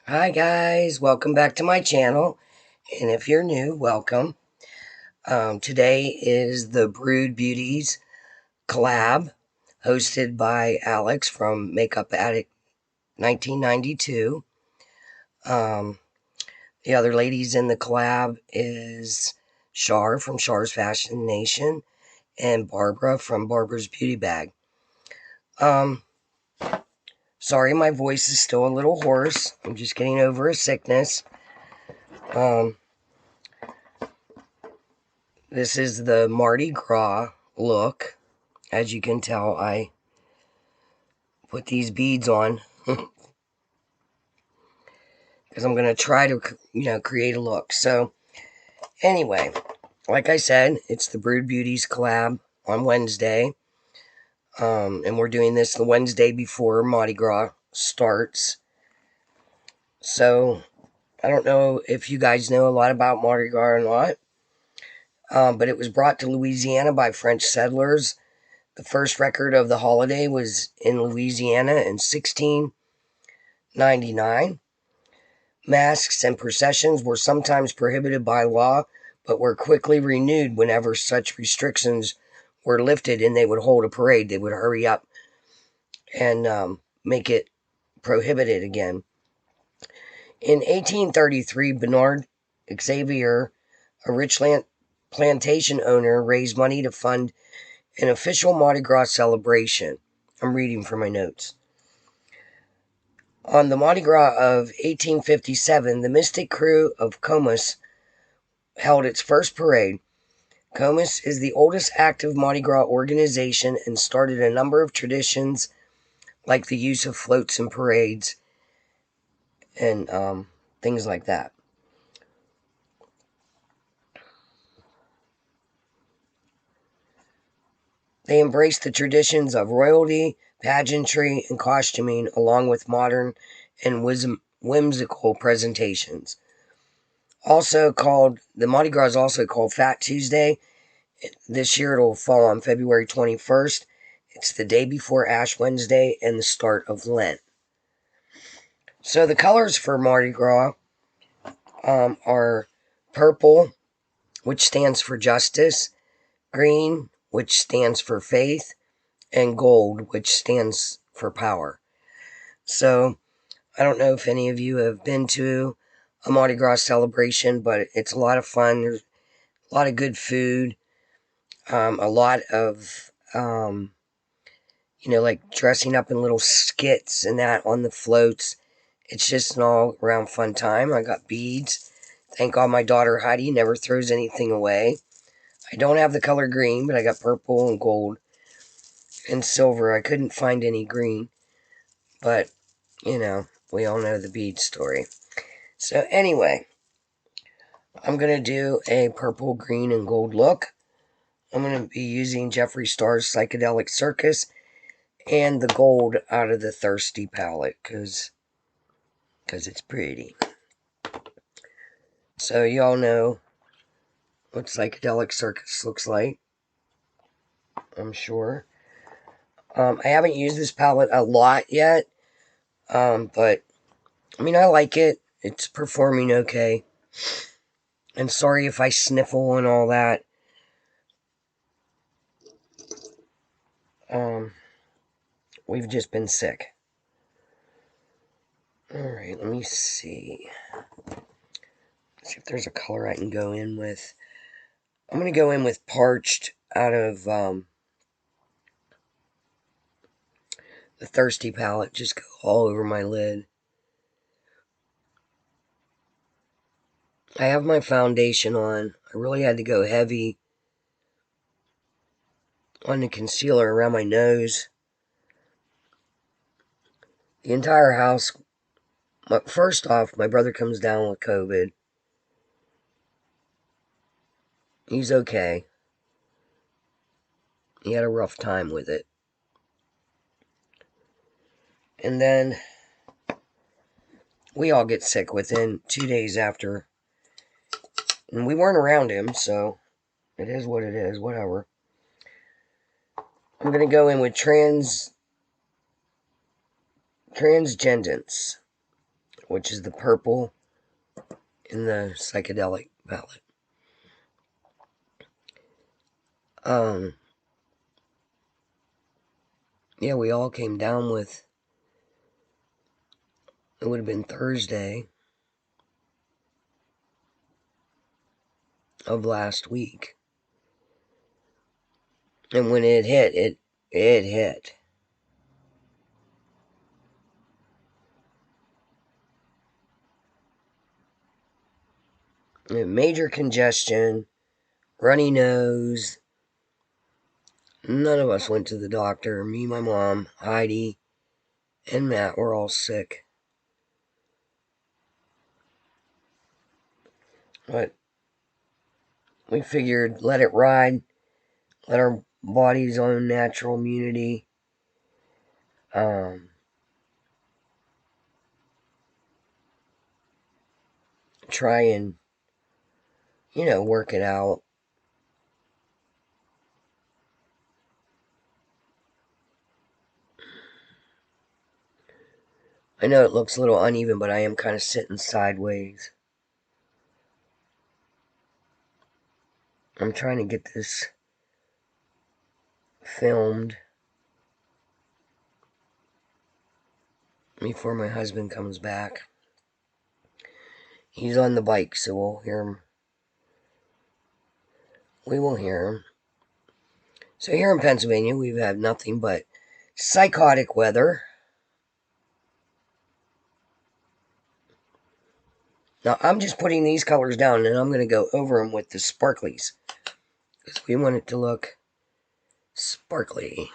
Hi guys, welcome back to my channel, and if you're new, welcome. Today is the Brewed Beauties collab, hosted by Alex from Makeup Addict 1992. Um, the other ladies in the collab is Shar from Shar's Fashion Nation and Barbara from Barbara's Beauty Bag. Um, Sorry my voice is still a little hoarse. I'm just getting over a sickness. Um, This is the Mardi Gras look. As you can tell, I put these beads on because I'm going to try to, create a look. So, anyway, like I said, it's the Brewed Beauties collab on Wednesday. And we're doing this the Wednesday before Mardi Gras starts. So, I don't know if you guys know a lot about Mardi Gras or not. But it was brought to Louisiana by French settlers. The first record of the holiday was in Louisiana in 1699. Masks and processions were sometimes prohibited by law, but were quickly renewed whenever such restrictions were lifted and they would hold a parade. They would hurry up and make it prohibited again. In 1833, Bernard Xavier, a rich plantation owner, raised money to fund an official Mardi Gras celebration. I'm reading from my notes. On the Mardi Gras of 1857, the Mystic Crew of Comus held its first parade. Comus is the oldest active Mardi Gras organization and started a number of traditions like the use of floats and parades and things like that. They embraced the traditions of royalty, pageantry, and costuming, along with modern and whimsical presentations. Also called, the Mardi Gras is also called Fat Tuesday. This year it'll fall on February 21st. It's the day before Ash Wednesday and the start of Lent. So the colors for Mardi Gras are purple, which stands for justice, green, which stands for faith, and gold, which stands for power. So I don't know if any of you have been to a Mardi Gras celebration, but it's a lot of fun. There's a lot of good food, a lot of, like dressing up in little skits and that on the floats. It's just an all around fun time. I got beads. Thank God my daughter Heidi never throws anything away. I don't have the color green, but I got purple and gold and silver. I couldn't find any green, but, we all know the bead story. So anyway, I'm going to do a purple, green, and gold look. I'm going to be using Jeffree Star's Psychedelic Circus and the gold out of the Thirsty palette because it's pretty. So y'all know what Psychedelic Circus looks like, I'm sure. I haven't used this palette a lot yet, but I like it. It's performing okay. And sorry if I sniffle and all that. We've just been sick. Alright, let me see. See if there's a color I can go in with. I'm going to go in with Parched out of the Thirsty palette. Just go all over my lid. I have my foundation on. I really had to go heavy on the concealer around my nose. The entire house. First off, my brother comes down with COVID. He's okay. He had a rough time with it. And then we all get sick within 2 days after. And we weren't around him, so it is what it is, whatever. I'm going to go in with Transcendence. which is the purple in the psychedelic palette. Yeah, we all came down with, it would have been Thursday of last week. And when it hit, it hit. Major congestion, runny nose. None of us went to the doctor. Me, my mom, Heidi, and Matt were all sick. But we figured let it ride, let our body's own natural immunity try and, work it out. I know it looks a little uneven, but I am kind of sitting sideways. I'm trying to get this filmed before my husband comes back. He's on the bike, so we'll hear him. We will hear him. So here in Pennsylvania, we've had nothing but psychotic weather. Now, I'm just putting these colors down, and I'm going to go over them with the sparklies, because we want it to look sparkly.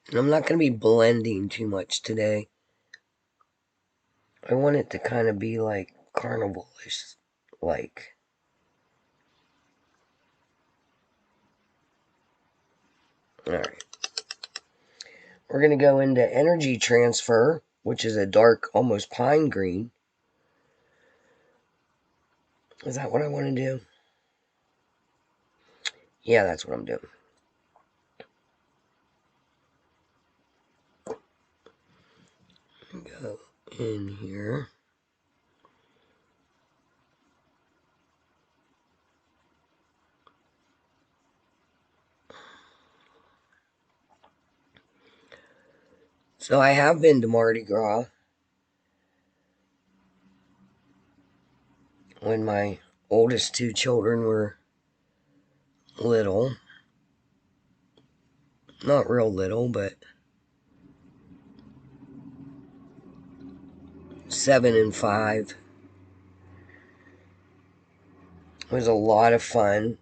And I'm not going to be blending too much today. I want it to kind of be like carnival-ish, like. Alright. We're going to go into Energy Transfer, which is a dark, almost pine green. Is that what I want to do? Yeah, that's what I'm doing. Go in here. So I have been to Mardi Gras when my oldest two children were little. Not real little, but 7 and 5. It was a lot of fun.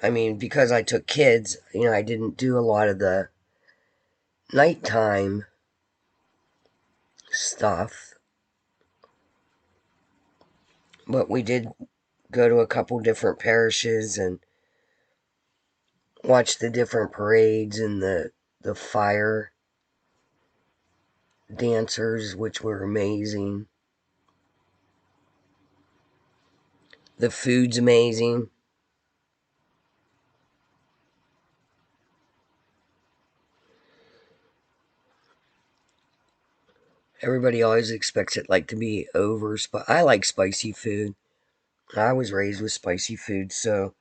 I mean, because I took kids, I didn't do a lot of the nighttime stuff. But we did go to a couple different parishes and watch the different parades and the fire dancers, which were amazing. The food's amazing. Everybody always expects it to be over. I like spicy food. I was raised with spicy food, so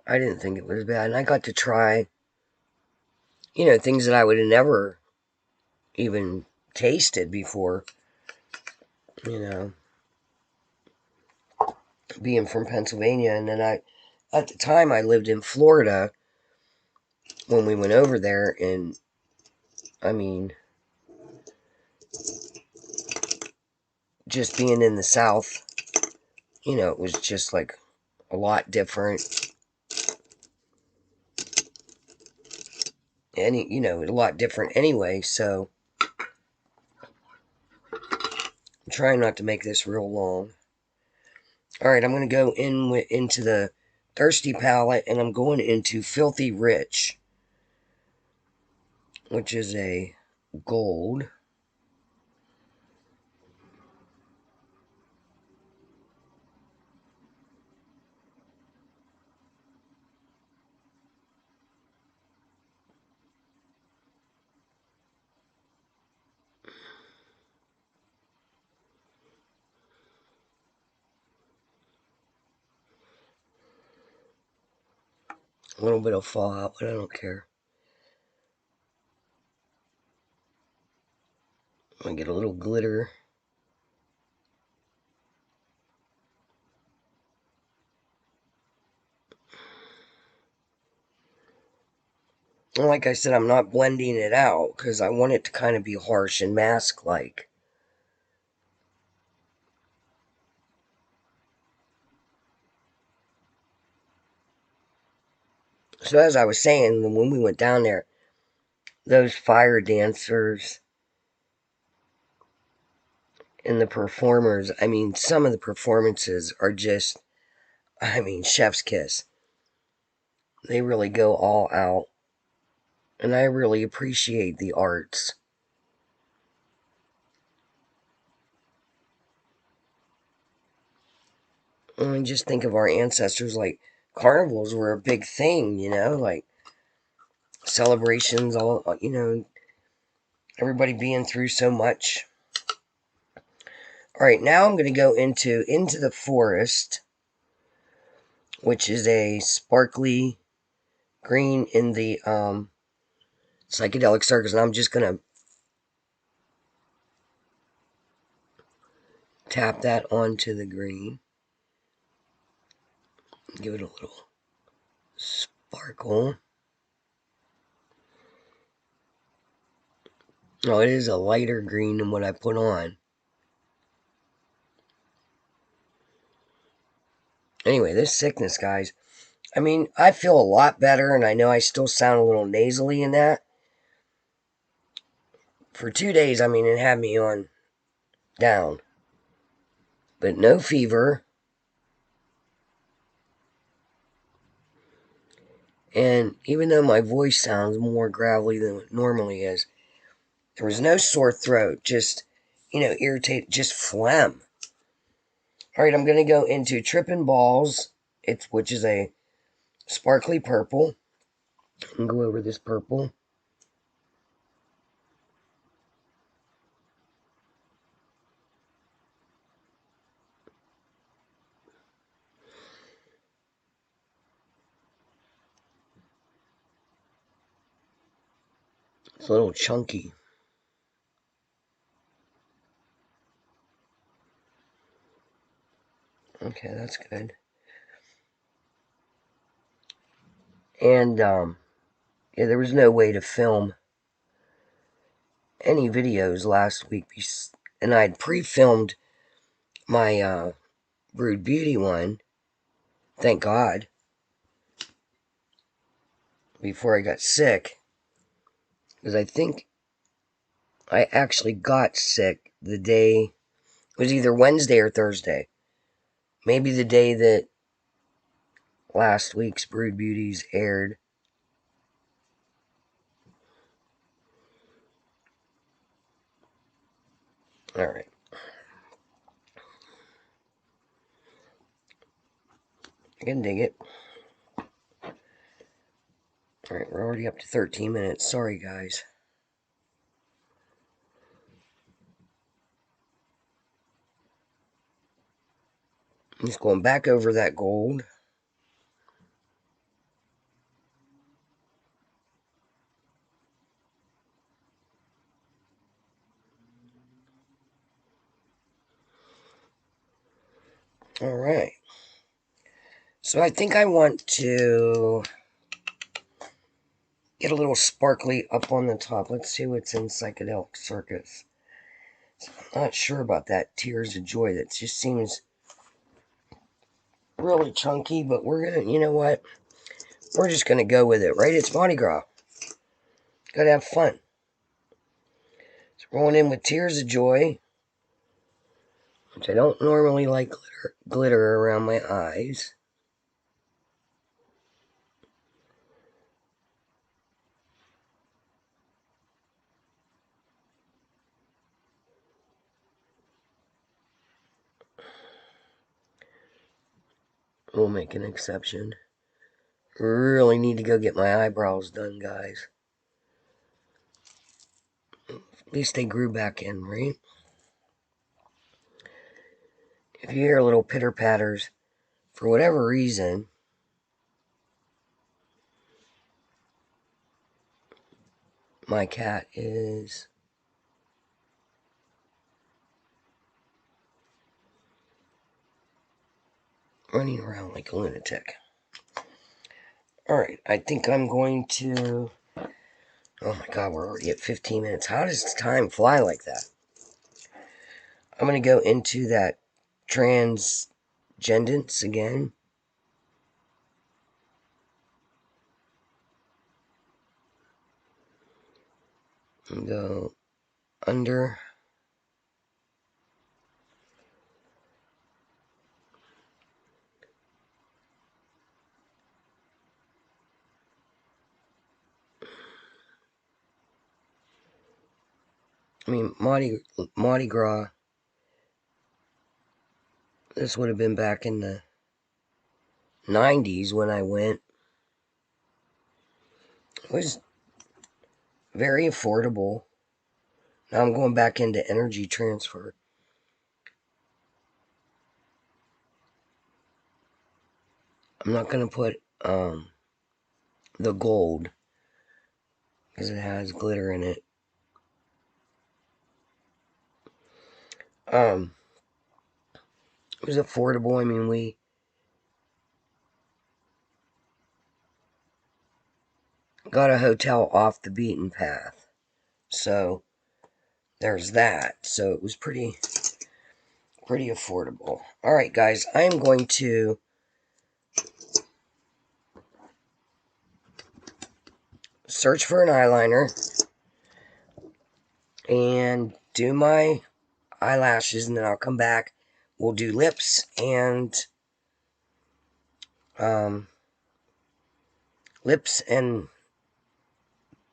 I didn't think it was bad. And I got to try, things that I would have never even tasted before. Being from Pennsylvania. And then at the time, I lived in Florida when we went over there. And, I mean, just being in the South, it was just a lot different. A lot different anyway, so I'm trying not to make this real long. Alright, I'm going to go into the Thirsty palette, and I'm going into Filthy Rich, which is a gold. A little bit of fallout, but I don't care. I get a little glitter. And like I said, I'm not blending it out because I want it to kind of be harsh and mask-like. So as I was saying, when we went down there, those fire dancers and the performers, I mean, some of the performances are just, I mean, chef's kiss. They really go all out. And I really appreciate the arts. I mean, just think of our ancestors, like, carnivals were a big thing, you know, like, celebrations, all, you know, everybody being through so much. All right, now I'm going to go into the Forest, which is a sparkly green in the psychedelic circus, and I'm just going to tap that onto the green. Give it a little sparkle. Oh, it is a lighter green than what I put on. Anyway, this sickness, guys. I mean, I feel a lot better, and I know I still sound a little nasally in that. For 2 days, I mean, it had me on down. But no fever. And even though my voice sounds more gravelly than it normally is, there was no sore throat, just, you know, irritated, just phlegm. All right, I'm going to go into Trippin' Balls, which is a sparkly purple. And go over this purple. It's a little chunky. Okay, that's good. And, yeah, there was no way to film any videos last week. And I'd pre-filmed my Brewed Beauty one, thank God, before I got sick. Because I think I actually got sick the day, it was either Wednesday or Thursday. Maybe the day that last week's Brewed Beauties aired. Alright. I can dig it. Alright, we're already up to 13 minutes. Sorry, guys. I'm just going back over that gold. Alright. So I think I want to get a little sparkly up on the top. Let's see what's in Psychedelic Circus. So I'm not sure about that Tears of Joy. That just seems really chunky, but we're gonna, you know what? We're just gonna go with it, right? It's Mardi Gras. Gotta have fun. So rolling in with Tears of Joy, which I don't normally like glitter around my eyes. We'll make an exception. Really need to go get my eyebrows done, guys. At least they grew back in, right? If you hear little pitter patters, for whatever reason, My cat is running around like a lunatic. Alright, I think I'm going to... Oh my god, we're already at 15 minutes. How does time fly like that? I'm going to go into that transcendence again. And go under. I mean, Mardi Gras. This would have been back in the 90s when I went. It was very affordable. Now I'm going back into energy transfer. I'm not going to put the gold because it has glitter in it. It was affordable. I mean, we got a hotel off the beaten path. So there's that. So it was pretty affordable. Alright guys, I am going to search for an eyeliner and do my eyelashes, and then I'll come back. We'll do lips and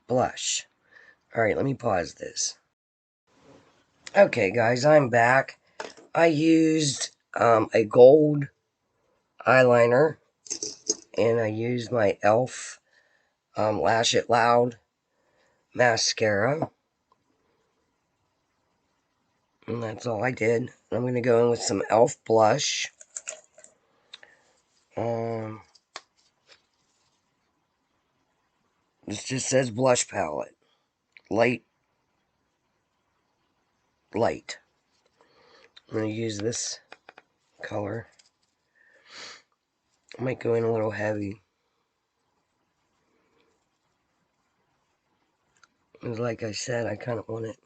blush. Alright, let me pause this. Okay guys, I'm back. I used a gold eyeliner, and I used my e.l.f. Lash It Loud mascara. And that's all I did. I'm going to go in with some e.l.f. blush. This just says blush palette. Light. I'm going to use this color. I might go in a little heavy. Like I said, I kind of want it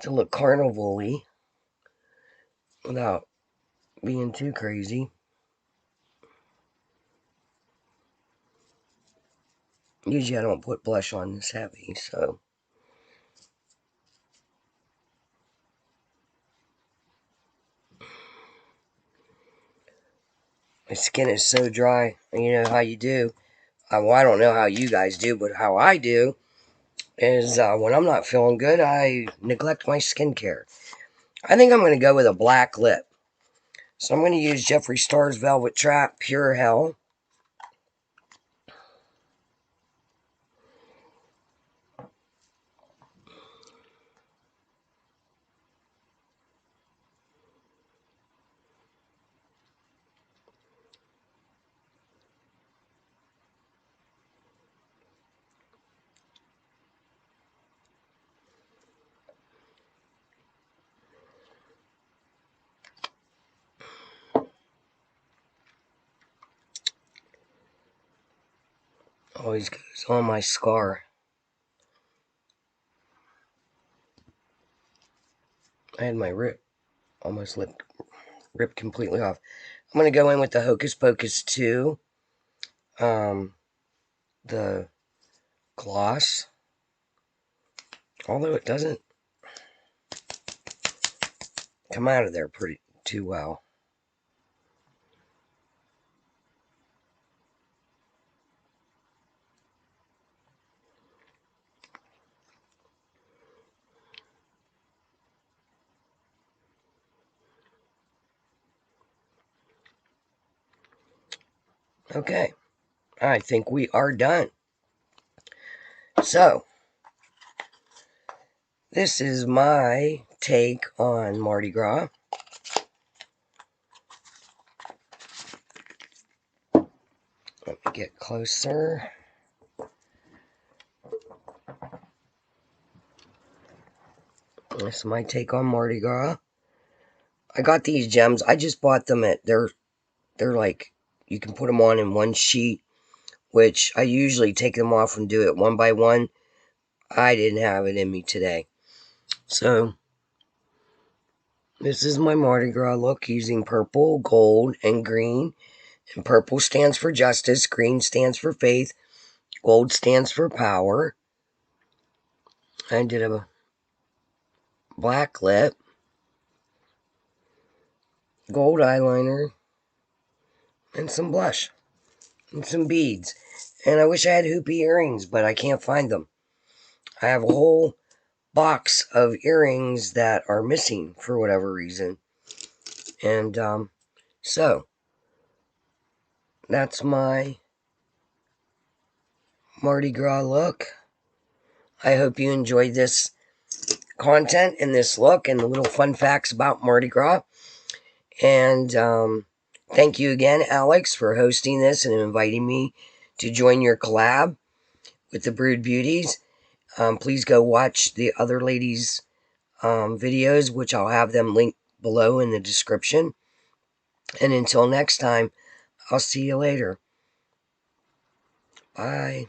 to look carnival-y without being too crazy. Usually I don't put blush on this heavy, so. My skin is so dry, and you know how you do. Well, I don't know how you guys do, but how I do is when I'm not feeling good, I neglect my skincare. I think I'm going to go with a black lip. So I'm going to use Jeffree Star's Velvet Trap Pure Hell. Always goes on my scar. I had my rip almost ripped completely off. I'm going to go in with the Hocus Pocus 2. The gloss. Although it doesn't come out of there too well. Okay, I think we are done. So, this is my take on Mardi Gras. Let me get closer. That's my take on Mardi Gras. I got these gems. I just bought them at, they're like, you can put them on in one sheet, which I usually take them off and do it one by one. I didn't have it in me today. So, this is my Mardi Gras look using purple, gold, and green. And purple stands for justice, green stands for faith, gold stands for power. I did a black lip, gold eyeliner, and some blush, and some beads. And I wish I had hoopy earrings, but I can't find them. I have a whole box of earrings that are missing for whatever reason. And so that's my Mardi Gras look. I hope you enjoyed this content and this look and the little fun facts about Mardi Gras. And thank you again, Alex, for hosting this and inviting me to join your collab with the Brewed Beauties. Please go watch the other ladies' videos, which I'll have them linked below in the description. And until next time, I'll see you later. Bye.